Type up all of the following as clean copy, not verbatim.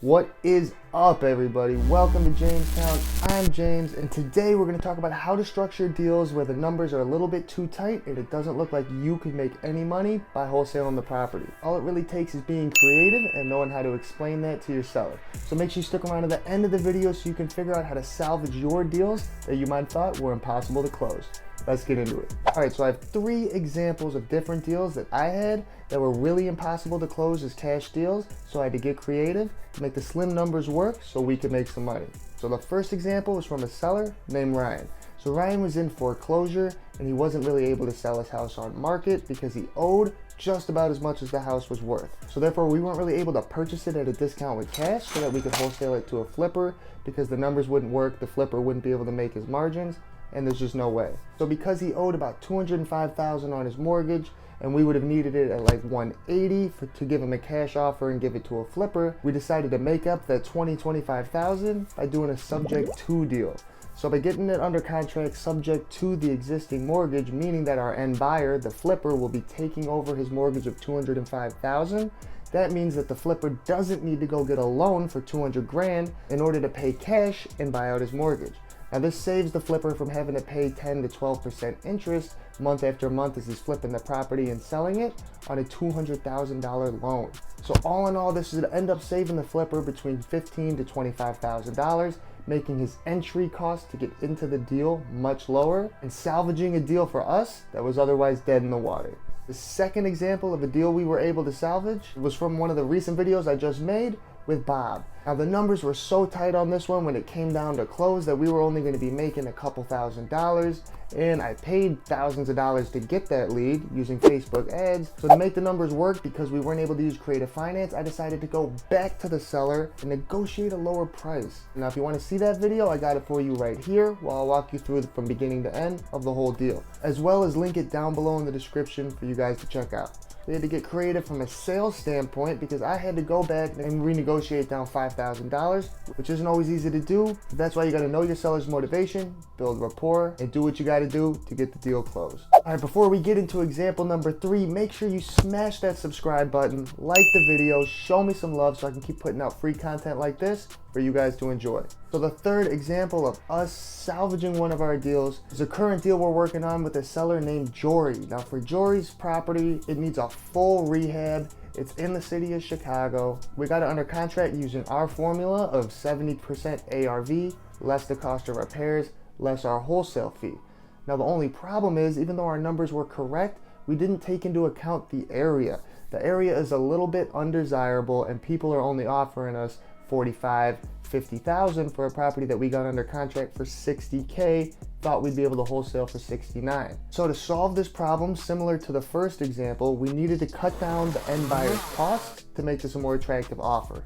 What is up, everybody? Welcome to Jamestown. I'm James, and today we're going to talk about how to structure deals where the numbers are a little bit too tight and it doesn't look like you could make any money by wholesaling the property. All it really takes is being creative and knowing how to explain that to your seller. So make sure you stick around to the end of the video so you can figure out how to salvage your deals that you might have thought were impossible to close. Let's get into it. All right, so I have 3 examples of different deals that I had that were really impossible to close as cash deals, so I had to get creative to make the slim numbers work so we could make some money. So the first example was from a seller named Ryan. So Ryan was in foreclosure and he wasn't really able to sell his house on market because he owed just about as much as the house was worth. So therefore we weren't really able to purchase it at a discount with cash so that we could wholesale it to a flipper because the numbers wouldn't work, the flipper wouldn't be able to make his margins, and there's just no way. So because he owed about $205,000 on his mortgage and we would have needed it at like $180 to give him a cash offer and give it to a flipper, we decided to make up that $25,000 by doing a subject to deal. So by getting it under contract subject to the existing mortgage, meaning that our end buyer, the flipper, will be taking over his mortgage of $205,000, that means that the flipper doesn't need to go get a loan for $200,000 in order to pay cash and buy out his mortgage. Now this saves the flipper from having to pay 10 to 12% interest month after month as he's flipping the property and selling it on a $200,000 loan. So all in all, this is to end up saving the flipper between $15,000 to $25,000, making his entry cost to get into the deal much lower and salvaging a deal for us that was otherwise dead in the water. The second example of a deal we were able to salvage was from one of the recent videos I just made with Bob. Now the numbers were so tight on this one when it came down to close that we were only going to be making a couple $1,000s, and I paid thousands of dollars to get that lead using Facebook ads. So to make the numbers work, because we weren't able to use creative finance, I decided to go back to the seller and negotiate a lower price. Now if you want to see that video, I got it for you right here while I'll walk you through from beginning to end of the whole deal, as well as link it down below in the description for you guys to check out. We had to get creative from a sales standpoint because I had to go back and renegotiate down $5,000, which isn't always easy to do. That's why you got to know your seller's motivation, build rapport, and do what you got to do to get the deal closed. All right, before we get into example number 3, make sure you smash that subscribe button, like the video, show me some love so I can keep putting out free content like this for you guys to enjoy. So the third example of us salvaging one of our deals is a current deal we're working on with a seller named Jory. Now for Jory's property, it needs a full rehab. It's in the city of Chicago. We got it under contract using our formula of 70% ARV, less the cost of repairs, less our wholesale fee. Now the only problem is, even though our numbers were correct, we didn't take into account the area. The area is a little bit undesirable and people are only offering us $45,000, $50,000 for a property that we got under contract for $60K, thought we'd be able to wholesale for $69,000. So to solve this problem, similar to the first example, we needed to cut down the end buyer's costs to make this a more attractive offer.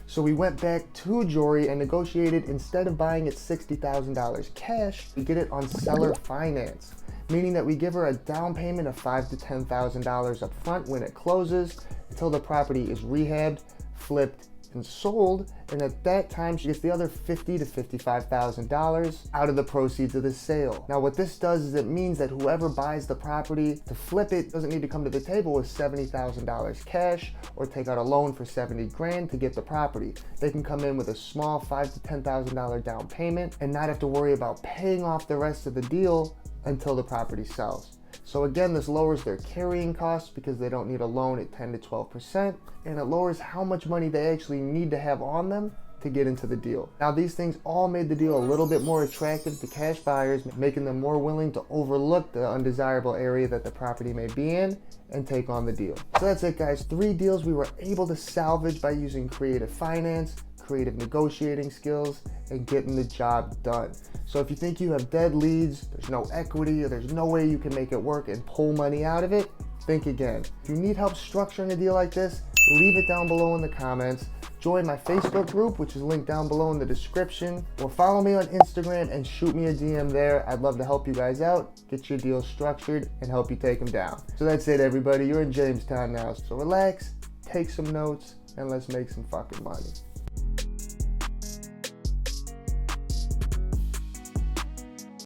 So we went back to Jory and negotiated, instead of buying it $60,000 cash, we get it on seller finance, meaning that we give her a down payment of $5,000 to $10,000 up front when it closes until the property is rehabbed, flipped, and sold, and at that time she gets the other $50,000 to $55,000 out of the proceeds of the sale. Now what this does is it means that whoever buys the property to flip it doesn't need to come to the table with $70,000 cash or take out a loan for $70,000 to get the property. They can come in with a small $5,000 to $10,000 down payment and not have to worry about paying off the rest of the deal until the property sells. So again, this lowers their carrying costs because they don't need a loan at 10 to 12%, and it lowers how much money they actually need to have on them to get into the deal. Now these things all made the deal a little bit more attractive to cash buyers, making them more willing to overlook the undesirable area that the property may be in and take on the deal. So that's it, guys. 3 deals we were able to salvage by using creative finance, creative negotiating skills, and getting the job done. So if you think you have dead leads, there's no equity, or there's no way you can make it work and pull money out of it, think again. If you need help structuring a deal like this, leave it down below in the comments. Join my Facebook group, which is linked down below in the description, or follow me on Instagram and shoot me a DM there. I'd love to help you guys out, get your deals structured, and help you take them down. So that's it, everybody. You're in Jamestown now, so relax, take some notes, and let's make some fucking money.